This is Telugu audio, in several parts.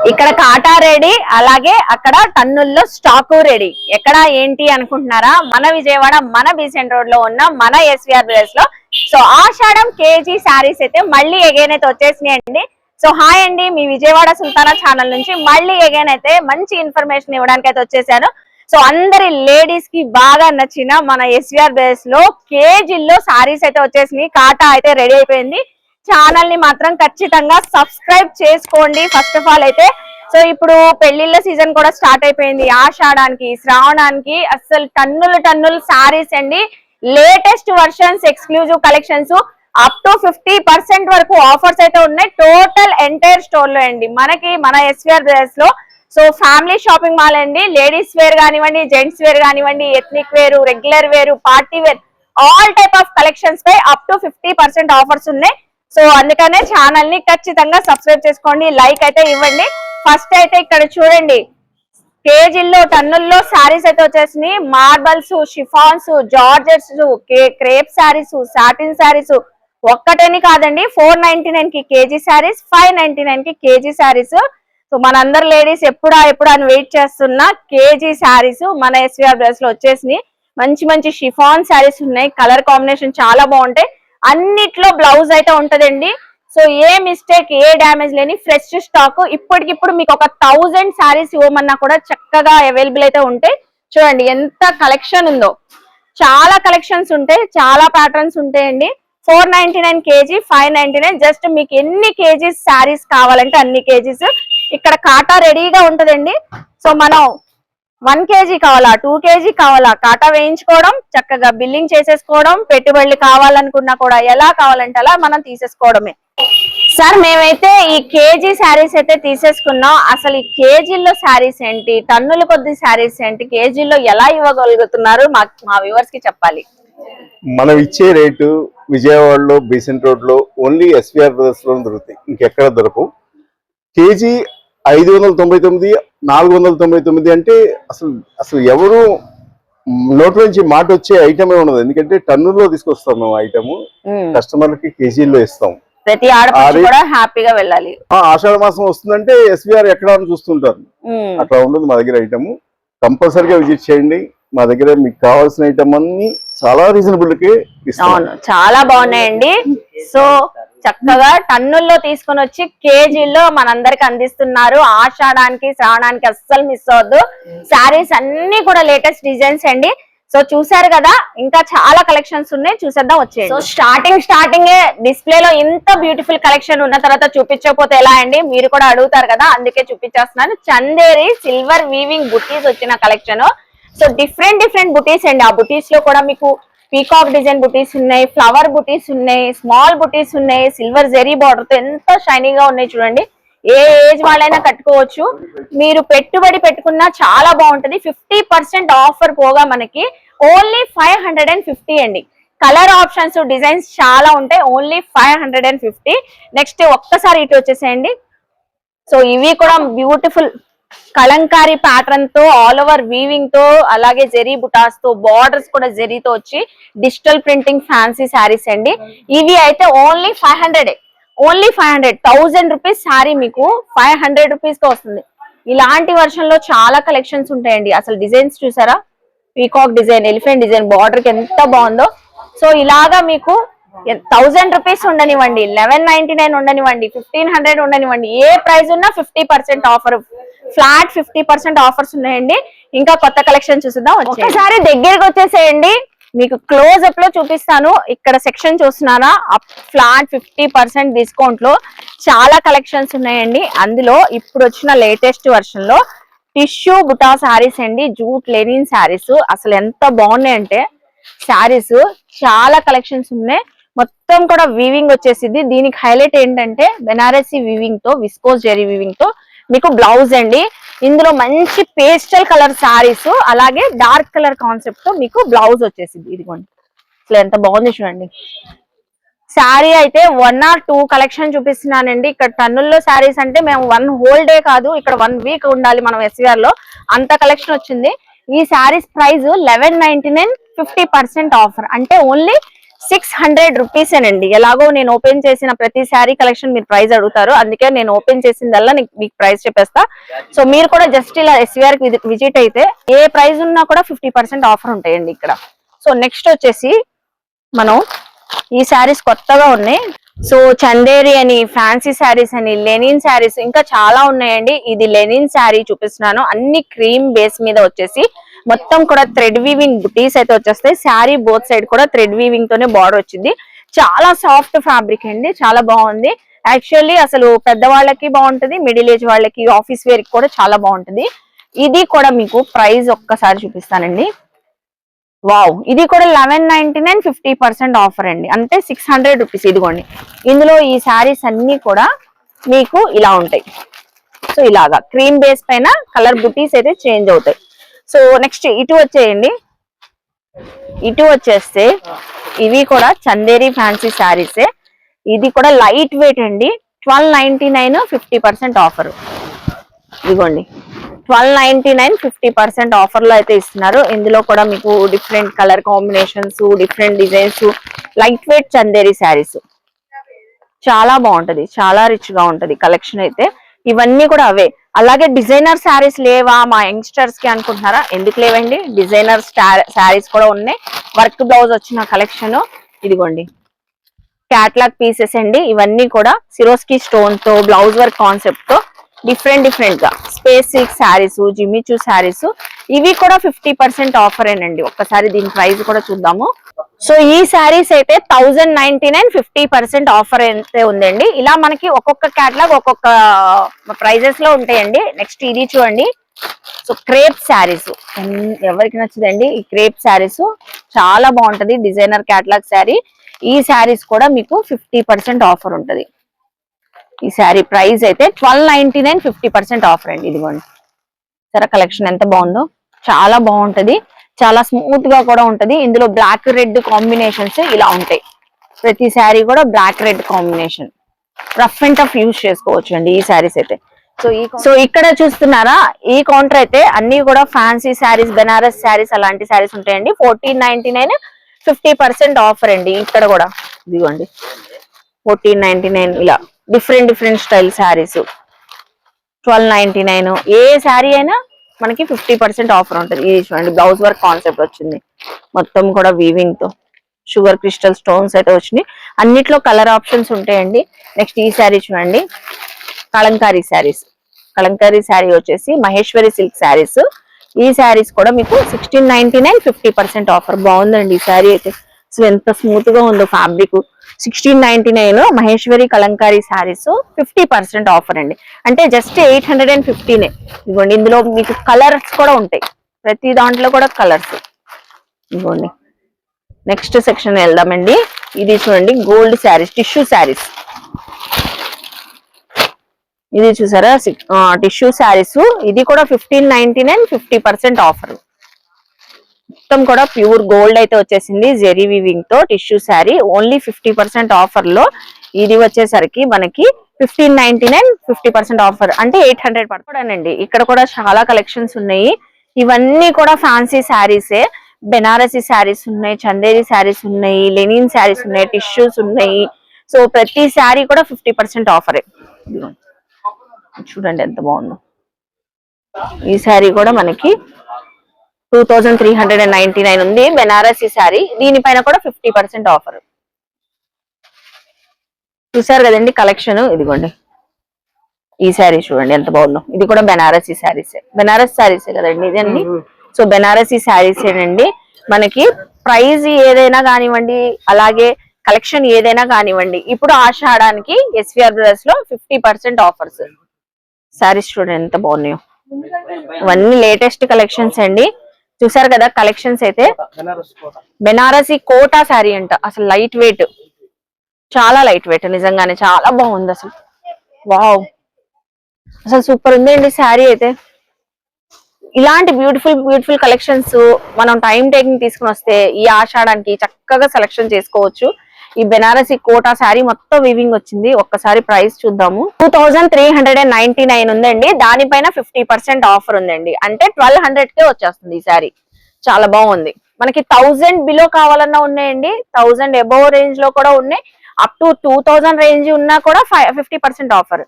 ఇక్కడ కాటా రెడీ, అలాగే అక్కడ టన్నుల్లో స్టాకు రెడీ. ఎక్కడ ఏంటి అనుకుంటున్నారా? మన విజయవాడ మన బీసెంట్ రోడ్ లో ఉన్న మన ఎస్విఆర్ బ్రదర్స్ లో సో ఆషాఢం కేజీ శారీస్ అయితే మళ్ళీ ఎగైన్ అయితే వచ్చేసినాయి అండి. సో హాయ్ అండి, మీ విజయవాడ సుల్తానా ఛానల్ నుంచి మళ్ళీ ఎగైన్ అయితే మంచి ఇన్ఫర్మేషన్ ఇవ్వడానికి అయితే వచ్చేసాను. సో అందరి లేడీస్ కి బాగా నచ్చిన మన ఎస్విఆర్ బ్రదర్స్ లో కేజీల్లో శారీస్ అయితే వచ్చేసినాయి. కాటా అయితే రెడీ అయిపోయింది. ఛానల్ ని మాత్రం ఖచ్చితంగా సబ్స్క్రైబ్ చేసుకోండి ఫస్ట్ ఆఫ్ ఆల్ అయితే. సో ఇప్పుడు పెళ్లిళ్ళ సీజన్ కూడా స్టార్ట్ అయిపోయింది. ఆషాఢానికి శ్రావణానికి అసలు టన్నులు శారీస్ అండి. Latest versions, exclusive collections up to 50% వరకు ఆఫర్స్ అయితే ఉన్నాయి టోటల్ ఎంటైర్ స్టోర్ లో అండి. మనకి మన ఎస్విఆర్ బ్రదర్స్ లో సో ఫ్యామిలీ షాపింగ్ మాల్ అండి. లేడీస్ వేర్ కానివ్వండి, జెంట్స్ వేర్ కానివ్వండి, ethnic wear, regular wear, party wear, all type of collections పై అప్ టు 50% ఆఫర్స్ ఉన్నాయి. సో అందుకనే ఛానల్ ని ఖచ్చితంగా సబ్స్క్రైబ్ చేసుకోండి, లైక్ అయితే ఇవ్వండి. ఫస్ట్ అయితే ఇక్కడ చూడండి, కేజీల్లో టన్నుల్లో శారీస్ అయితే వచ్చేసినాయి. Marbles, chiffons, georgettes, crepe saris, satin saris ఒక్కటని కాదండి. 499 కి కేజీ శారీస్, 599 కి కేజీ శారీస్. సో మనందరు లేడీస్ ఎప్పుడా అని వెయిట్ చేస్తున్న కేజీ శారీస్ మన ఎస్విఆర్ బ్రదర్స్ లో వచ్చేసినాయి. మంచి షిఫాన్ శారీస్ ఉన్నాయి. కలర్ కాంబినేషన్ చాలా బాగుంటాయి. అన్నిట్లో బ్లౌజ్ అయితే ఉంటదండి. సో ఏ మిస్టేక్, ఏ డ్యామేజ్ లేని ఫ్రెష్ స్టాక్. ఇప్పటికిప్పుడు మీకు ఒక 1000 శారీస్ ఇవ్వమన్నా కూడా చక్కగా అవైలబుల్ అయితే ఉంటాయి. చూడండి ఎంత కలెక్షన్ ఉందో, చాలా కలెక్షన్స్ ఉంటాయి, చాలా ప్యాటర్న్స్ ఉంటాయండి. 499 కేజీ, 599. జస్ట్ మీకు ఎన్ని కేజీస్ శారీస్ కావాలంటే అన్ని కేజీస్. ఇక్కడ కాటా రెడీగా ఉంటదండి. సో మనం 1 కేజీ కావాలా, 2 కేజీ కావాలా, కాటా వేయించుకోవడం, చక్కగా బిల్లింగ్ చేసేసుకోవడం, పెట్టుబడులు కావాలనుకున్నా కూడా ఎలా కావాలంటే అలా మనం తీసేసుకోవడమే. సార్ మేమైతే ఈ కేజీ శారీస్ అయితే తీసేసుకున్నాం. అసలు ఈ కేజీల్లో శారీస్ ఏంటి, టన్నుల కొద్ది శారీస్ ఏంటి, కేజీల్లో ఎలా ఇవ్వగలుగుతున్నారు మా వ్యూవర్స్ కి చెప్పాలి. మనం ఇచ్చే రేటు విజయవాడలో బీసెంట్ రోడ్ లో ఓన్లీ ఎస్విఆర్ బ్రదర్స్ లో దొరుకుతాయి, ఇంకెక్కడ దొరకవు. కేజీ 599, 499 అంటే అసలు ఎవరు నోట్ల నుంచి మాట వచ్చే ఐటమే ఉండదు. ఎందుకంటే టన్నుల్లో తీసుకొస్తాం మేము ఐటమ్, కస్టమర్లకి కేజీల్లో ఇస్తాం. ప్రతి ఆడపడుచు కూడా హ్యాపీగా వెళ్ళాలి. ఆషాఢ మాసం వస్తుందంటే ఎస్విఆర్ ఎక్కడ అని చూస్తుంటారు. అట్లా ఉండదు మా దగ్గర ఐటమ్. కంపల్సరీగా విజిట్ చేయండి. మా దగ్గర మీకు కావాల్సిన ఐటమ్ అన్ని చాలా రీజనబుల్ కి ఇస్తాం. చాలా బాగున్నాయండి. సో చక్కగా టన్నుల్లో తీసుకొని వచ్చి కేజీల్లో మనందరికి అందిస్తున్నారు. ఆషాఢానికి శ్రావణానికి అస్సలు మిస్ అవద్దు. శారీస్ అన్ని కూడా లేటెస్ట్ డిజైన్స్ అండి. సో చూసారు కదా, ఇంకా చాలా కలెక్షన్స్ ఉన్నాయి, చూసేద్దాం వచ్చేయండి. సో స్టార్టింగ్ డిస్ప్లే లో ఇంత బ్యూటిఫుల్ కలెక్షన్ ఉన్న తర్వాత చూపించకపోతే ఎలా అండి, మీరు కూడా అడుగుతారు కదా, అందుకే చూపించేస్తున్నాను. చందేరి సిల్వర్ వీవింగ్ బుటీస్ వచ్చిన కలెక్షన్. సో డిఫరెంట్ బుటీస్ అండి. ఆ బుటీస్ లో కూడా మీకు పీకాక్ డిజైన్ బుటీస్ ఉన్నాయి, ఫ్లవర్ బుటీస్ ఉన్నాయి, స్మాల్ బుటీస్ ఉన్నాయి, సిల్వర్ జెరీ బార్డర్ తో ఎంత షైనీగా ఉన్నాయి చూడండి. ఏ ఏజ్ వాళ్ళైనా కట్టుకోవచ్చు. మీరు పెట్టుబడి పెట్టుకున్నా చాలా బాగుంటది. 50% ఆఫర్ పోగా మనకి ఓన్లీ 550 అండి. కలర్ ఆప్షన్స్, డిజైన్స్ చాలా ఉంటాయి. ఓన్లీ 550. నెక్స్ట్ ఒక్కసారి ఇటు వచ్చేసేయండి. సో ఇవి కూడా బ్యూటిఫుల్ కలంకారీ ప్యాటర్న్ తో, ఆల్ ఓవర్ వీవింగ్ తో, అలాగే జెరీ బుటాస్ తో, బార్డర్స్ కూడా జెరీతో వచ్చి డిజిటల్ ప్రింటింగ్ ఫ్యాన్సీ శారీస్ అండి. ఇవి అయితే ఓన్లీ 500. ఓన్లీ 500. 1000 రూపీస్ శారీ మీకు 500 రూపీస్ తో వస్తుంది. ఇలాంటి వర్షన్ లో చాలా కలెక్షన్స్ ఉంటాయండి. అసలు డిజైన్స్ చూసారా, peacock design, elephant design, border కి ఎంత బాగుందో. సో ఇలాగా మీకు 1000 రూపీస్ ఉండనివ్వండి, 1199 ఉండనివ్వండి, 1500 ఉండనివ్వండి, ఏ ప్రైస్ ఉన్నా 50% ఆఫర్, ఫ్లాట్ 50% ఆఫర్స్ ఉన్నాయండి. ఇంకా కొత్త కలెక్షన్ చూద్దాం. ఒకసారి దగ్గరికి వచ్చేసేయండి, మీకు క్లోజ్ అప్ లో చూపిస్తాను. ఇక్కడ సెక్షన్ చూస్తున్నారా, ఫ్లాట్ 50% డిస్కౌంట్ లో చాలా కలెక్షన్స్ ఉన్నాయండి. అందులో ఇప్పుడు వచ్చిన లేటెస్ట్ వర్షన్ లో టిష్యూ బుటా శారీస్ అండి, జూట్ లెనిన్ శారీస్. అసలు ఎంత బాగున్నాయి అంటే శారీస్, చాలా కలెక్షన్స్ ఉన్నాయి. మొత్తం కూడా వీవింగ్ వచ్చేసింది. దీనికి హైలైట్ ఏంటంటే బెనారసీ వీవింగ్ తో, విస్కోస్ జెరీ వీవింగ్ తో మీకు బ్లౌజ్ అండి. ఇందులో మంచి పేస్టల్ కలర్ శారీస్, అలాగే డార్క్ కలర్ కాన్సెప్ట్ తో మీకు బ్లౌజ్ వచ్చేసింది. ఇదిగోండి, అసలు ఎంత బాగుంది చూడండి. శారీ అయితే 1 or 2 కలెక్షన్ చూపిస్తున్నానండి. ఇక్కడ టన్నుల్లో శారీస్ అంటే మేము 1 whole డే కాదు, ఇక్కడ 1 వీక్ ఉండాలి మనం ఎస్విఆర్ లో, అంత కలెక్షన్ వచ్చింది. ఈ శారీస్ ప్రైస్ 1199, 50% ఆఫర్ అంటే ఓన్లీ 600 రూపీసేనండి. ఎలాగో నేను ఓపెన్ చేసిన ప్రతి శారీ కలెక్షన్ మీరు ప్రైస్ అడుగుతారు, అందుకే నేను ఓపెన్ చేసిందల్లా మీకు ప్రైస్ చెప్పేస్తా. సో మీరు కూడా జస్ట్ ఇలా ఎస్విఆర్ కి విజిట్ అయితే ఏ ప్రైస్ ఉన్నా కూడా 50% ఆఫర్ ఉంటాయండి ఇక్కడ. సో నెక్స్ట్ వచ్చేసి మనం ఈ శారీస్ కొత్తగా ఉన్నాయి. సో చందేరి అని, ఫ్యాన్సీ శారీస్ అని, లెనిన్ శారీస్ ఇంకా చాలా ఉన్నాయండి. ఇది లెనిన్ శారీ చూపిస్తున్నాను. అన్ని క్రీమ్ బేస్ మీద వచ్చేసి మొత్తం కూడా థ్రెడ్ వీవింగ్ బుటీస్ అయితే వచ్చేస్తాయి. శారీ బోత్ సైడ్ కూడా థ్రెడ్ వీవింగ్ తోనే బార్డర్ వచ్చింది. చాలా సాఫ్ట్ ఫ్యాబ్రిక్ అండి, చాలా బాగుంది. యాక్చువల్లీ అసలు పెద్దవాళ్ళకి బాగుంటది, మిడిల్ ఏజ్ వాళ్ళకి, ఆఫీస్ వేర్ కి కూడా చాలా బాగుంటది. ఇది కూడా మీకు ప్రైస్ ఒక్కసారి చూపిస్తానండి. వావ్, ఇది కూడా 1199 50% ఆఫర్ అండి, అంటే 600 రూపీస్. ఇదిగోండి, ఇందులో ఈ శారీస్ అన్ని కూడా మీకు ఇలా ఉంటాయి. సో ఇలాగా క్రీమ్ బేస్ పైన కలర్ బుటీస్ అయితే చేంజ్ అవుతాయి. సో నెక్స్ట్ ఇటు వచ్చేయండి. ఇటు వచ్చేస్తే ఇవి కూడా చందేరి ఫ్యాన్సీ శారీసే. ఇది కూడా లైట్ వెయిట్ అండి. 1299 50% ఆఫర్. ఇదిగోండి 1299 50% ఆఫర్ లో అయితే ఇస్తున్నారు. ఇందులో కూడా మీకు different colour combinations, different designs, light weight Chanderi saris చాలా బాగుంటది, చాలా రిచ్ గా ఉంటది కలెక్షన్ అయితే. ఇవన్నీ కూడా అవే. అలాగే డిజైనర్ శారీస్ లేవా మా యంగ్స్టర్స్ కి అనుకుంటున్నారా? ఎందుకు లేవండి, డిజైనర్ శారీస్ కూడా ఉన్నాయి. వర్క్ బ్లౌజ్ వచ్చిన కలెక్షన్ ఇదిగోండి, క్యాట్లాగ్ పీసెస్ అండి. ఇవన్నీ కూడా సిరోస్కి స్టోన్ తో, బ్లౌజ్ వర్క్ కాన్సెప్ట్ తో డిఫరెంట్ గా space silk saris, Jimmy Choo saris, ఇవి కూడా 50% ఆఫర్ ఏనండి. ఒక్కసారి దీని ప్రైస్ కూడా చూద్దాము. సో ఈ శారీస్ అయితే 1099 50% ఆఫర్ అయితే ఉందండి. ఇలా మనకి ఒక్కొక్క క్యాటలాగ్ ఒక్కొక్క ప్రైజెస్ లో ఉంటాయండి. నెక్స్ట్ ఇది చూడండి. సో క్రేప్ శారీస్ ఎవరికి నచ్చదండి ఈ క్రేప్ శారీస్, చాలా బాగుంటది. Designer catalogue sari. ఈ శారీస్ కూడా మీకు 50% ఆఫర్ ఉంటది. ఈ శారీ ప్రైస్ అయితే 1299 50% ఆఫర్ అండి. ఇదిగోండి సరే, కలెక్షన్ ఎంత బాగుందో, చాలా బాగుంటది, చాలా స్మూత్ గా కూడా ఉంటది. ఇందులో బ్లాక్ రెడ్ కాంబినేషన్స్ ఇలా ఉంటాయి. ప్రతి శారీ కూడా black red combination, rough and tough use చేసుకోవచ్చు అండి ఈ శారీస్ అయితే. సో ఇక్కడ చూస్తున్నారా, ఈ కౌంటర్ అయితే అన్ని కూడా ఫ్యాన్సీ శారీస్, బెనారస్ శారీస్ అలాంటి శారీస్ ఉంటాయండి. 1499 50% ఆఫర్ అండి. ఇక్కడ కూడా ఇదిగోండి 1499 ఇలా డిఫరెంట్ స్టైల్ శారీస్ 1299. ఏ శారీ అయినా మనకి 50% ఆఫర్ ఉంటుంది. ఇది చూడండి, బ్లౌజ్ వర్క్ కాన్సెప్ట్ వచ్చింది, మొత్తం కూడా వీవింగ్ తో షుగర్ క్రిస్టల్ స్టోన్స్ అయితే వచ్చినాయి. అన్నిట్లో కలర్ ఆప్షన్స్ ఉంటాయండి. నెక్స్ట్ ఈ శారీ చూడండి, కలంకారీ శారీస్. కలంకారీ శారీ వచ్చేసి మహేశ్వరి సిల్క్ శారీస్. ఈ శారీస్ కూడా మీకు 1699 50% ఆఫర్. బాగుందండి ఈ శారీ అయితే, అసలు ఎంత స్మూత్ గా ఉందో ఫ్యాబ్రిక్. 1699 మహేశ్వరి కలంకారీ శారీస్ 50% ఆఫర్ అండి, అంటే జస్ట్ 815. ఇదిగోండి, ఇందులో మీకు కలర్స్ కూడా ఉంటాయి, ప్రతి దాంట్లో కూడా కలర్స్. ఇదిగోండి నెక్స్ట్ సెక్షన్ వెళ్దామండి. ఇది చూడండి, గోల్డ్ శారీస్, టిష్యూ శారీస్. ఇది చూసారా, టిష్యూ శారీస్. ఇది కూడా 1599 50% ఆఫర్. మొత్తం కూడా ప్యూర్ గోల్డ్ అయితే వచ్చేసింది, జెరీ వీవింగ్ తో టిష్యూ శారీ. ఓన్లీ 50% ఆఫర్ లో ఇది వచ్చేసరికి మనకి 1599 50% ఆఫర్, అంటే 800 పడుకోవడానండి. ఇక్కడ కూడా చాలా కలెక్షన్స్ ఉన్నాయి. ఇవన్నీ కూడా ఫ్యాన్సీ శారీసే. బెనారసీ శారీస్ ఉన్నాయి, చందేరి శారీస్ ఉన్నాయి, లెనిన్ శారీస్ ఉన్నాయి, టిష్యూస్ ఉన్నాయి. సో ప్రతి శారీ కూడా 50% ఆఫరే. చూడండి ఎంత బాగుందో. ఈ శారీ కూడా మనకి 2399 ఉంది, బెనారసీ శారీ. దీనిపైన కూడా 50% ఆఫర్. చూసారు కదండి కలెక్షన్. ఇదిగోండి ఈ శారీ చూడండి ఎంత బాగుందో. ఇది కూడా బెనారసీ శారీసే, బెనారస్ శారీసే కదండి ఇదండి. సో బెనారసీ శారీసేనండి. మనకి ప్రైస్ ఏదైనా కానివ్వండి, అలాగే కలెక్షన్ ఏదైనా కానివ్వండి, ఇప్పుడు ఆషాఢానికి ఎస్విఆర్ బ్రదర్స్ లో 50% ఆఫర్స్. శారీస్ చూడండి ఎంత బాగున్నాయో, ఇవన్నీ లేటెస్ట్ కలెక్షన్స్ అండి. చూసారు కదా కలెక్షన్స్ అయితే. బెనారసీ కోటా శారీ అంట, అసలు లైట్ వెయిట్, చాలా లైట్ వెయిట్, నిజంగానే చాలా బాగుంది అసలు. వావ్, అసలు సూపర్ ఉందండి శారీ అయితే. ఇలాంటి బ్యూటిఫుల్ కలెక్షన్స్ మనం టైం టేకింగ్ తీసుకుని వస్తే ఈ ఆషాఢానికి చక్కగా సెలెక్షన్ చేసుకోవచ్చు. ఈ బెనారసీ కోటా శారీ మొత్తం వీవింగ్ వచ్చింది. ఒక్కసారి ప్రైస్ చూద్దాము. 2399 ఉందండి, దానిపైన 50% ఆఫర్ ఉందండి, అంటే 1200 కే వచ్చేస్తుంది ఈ శారీ. చాలా బాగుంది. మనకి 1000 బిలో కావాలన్నా ఉన్నాయండి, 1000 అబోవ్ రేంజ్ లో కూడా ఉన్నాయి, అప్ టు 2000 రేంజ్ ఉన్నా కూడా 50% ఆఫర్.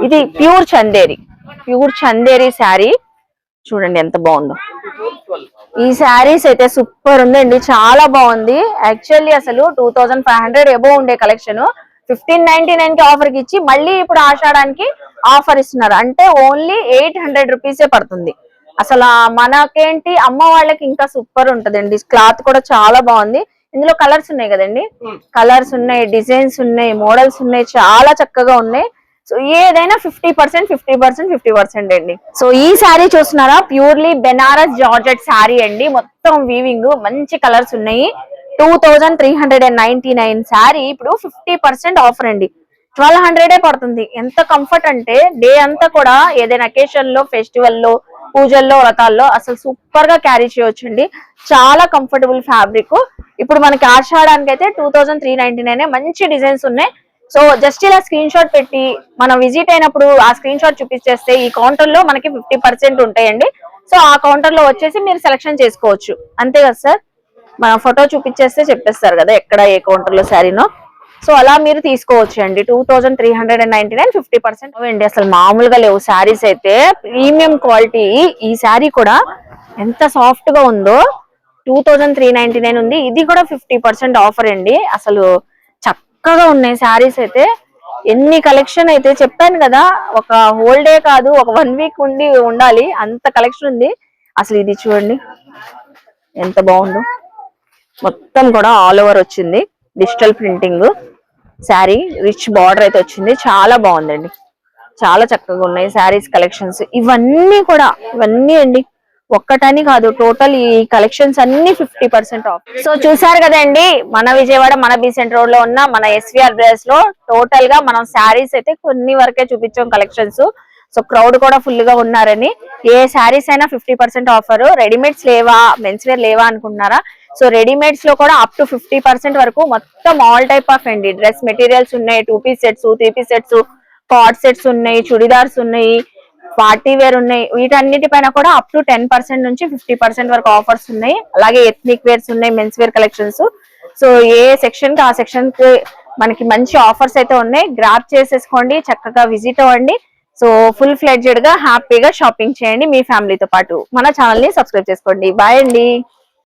ఇది ప్యూర్ చందేరి శారీ చూడండి ఎంత బాగుందో. ఈ శారీస్ అయితే సూపర్ ఉందండి, చాలా బాగుంది. యాక్చువల్లీ అసలు 2500 అబోవ్ ఉండే కలెక్షన్ 1599 కి ఆఫర్ కి ఇచ్చి మళ్ళీ ఇప్పుడు ఆషాఢానికి ఆఫర్ ఇస్తున్నారు. అంటే ఓన్లీ 800 రూపీసే పడుతుంది. అసలు మనకేంటి అమ్మ వాళ్ళకి ఇంకా సూపర్ ఉంటదండి. క్లాత్ కూడా చాలా బాగుంది. ఇందులో కలర్స్ ఉన్నాయి కదండి, కలర్స్ ఉన్నాయి, డిజైన్స్ ఉన్నాయి, మోడల్స్ ఉన్నాయి, చాలా చక్కగా ఉన్నాయి. సో ఏదైనా 50% అండి. సో ఈ శారీ చూస్తున్నారా, ప్యూర్లీ బెనారస్ జార్జెట్ శారీ అండి, మొత్తం వీవింగ్, మంచి కలర్స్ ఉన్నాయి. 2399 శారీ ఇప్పుడు 50% ఆఫర్ అండి, 1200 పడుతుంది. ఎంత కంఫర్ట్ అంటే డే అంతా కూడా ఏదైనా అకేషన్ లో, ఫెస్టివల్ లో, పూజల్లో, వ్రతాల్లో అసలు సూపర్ గా క్యారీ చేయొచ్చండి. చాలా కంఫర్టబుల్ ఫ్యాబ్రిక్. ఇప్పుడు మనకి ఆషాఢానికి అయితే 2399 మంచి డిజైన్స్ ఉన్నాయి. సో జస్ట్ ఇలా స్క్రీన్ షాట్ పెట్టి మనం విజిట్ అయినప్పుడు ఆ స్క్రీన్ షాట్ చూపించేస్తే ఈ కౌంటర్ లో మనకి 50% ఉంటాయండి. సో ఆ కౌంటర్ లో వచ్చేసి మీరు సెలెక్షన్ చేసుకోవచ్చు, అంతే కదా సార్? మన ఫోటో చూపించేస్తే చెప్పేస్తారు కదా ఎక్కడ ఏ కౌంటర్ లో శారీనో. సో అలా మీరు తీసుకోవచ్చు అండి. 2399 50% అండి. అసలు మామూలుగా లేవు శారీస్ అయితే, ప్రీమియం క్వాలిటీ. ఈ శారీ కూడా ఎంత సాఫ్ట్ గా ఉందో, 2399 ఉంది. ఇది కూడా 50% ఆఫర్ అండి. అసలు చక్కగా ఉన్నాయి శారీస్ అయితే. ఎన్ని కలెక్షన్ అయితే చెప్పాను కదా, ఒక హోల్ డే కాదు, ఒక 1 వీక్ ఉండాలి, అంత కలెక్షన్ ఉంది. అసలు ఇది చూడండి ఎంత బాగుందో, మొత్తం కూడా ఆల్ ఓవర్ వచ్చింది, digital printing sari, rich border అయితే వచ్చింది. చాలా బాగుందండి, చాలా చక్కగా ఉన్నాయి శారీస్ కలెక్షన్స్. ఇవన్నీ అండి, ఒక్కటని కాదు, టోటల్ ఈ కలెక్షన్స్ అన్ని 50% ఆఫ్. సో చూసారు కదండి, మన విజయవాడ మన బీసెంట్ రోడ్ లో ఉన్న మన ఎస్విఆర్ బ్రదర్స్ లో టోటల్ గా మనం శారీస్ అయితే కొన్ని వరకే చూపించాం కలెక్షన్స్. సో క్రౌడ్ కూడా ఫుల్ గా ఉన్నారని. ఏ శారీస్ అయినా 50% ఆఫర్. రెడీమేడ్స్ లేవా, మెన్స్ వేర్ లేవా అనుకుంటున్నారా? సో రెడీమేడ్స్ లో కూడా అప్ టు 50% వరకు మొత్తం ఆల్ టైప్ ఆఫ్ అండి. డ్రెస్ మెటీరియల్స్ ఉన్నాయి, 2 piece sets, 3 piece sets, cord sets ఉన్నాయి, చుడిదార్స్ ఉన్నాయి, పార్టీ వేర్ ఉన్నాయి. వీటన్నిటిపైన కూడా అప్ టు 10% నుంచి 50% వరకు ఆఫర్స్ ఉన్నాయి. అలాగే ఎథ్నిక్ వేర్స్ ఉన్నాయి, మెన్స్ వేర్ కలెక్షన్స్. సో ఏ సెక్షన్ కి ఆ సెక్షన్ కి మనకి మంచి ఆఫర్స్ అయితే ఉన్నాయి. గ్రాబ్ చేసేసుకోండి, చక్కగా విజిట్ అవ్వండి. సో ఫుల్ ఫ్లెడ్జెడ్ గా హ్యాపీగా షాపింగ్ చేయండి మీ ఫ్యామిలీతో పాటు. మన ఛానల్ ని సబ్స్క్రైబ్ చేసుకోండి. బాయ్ అండి.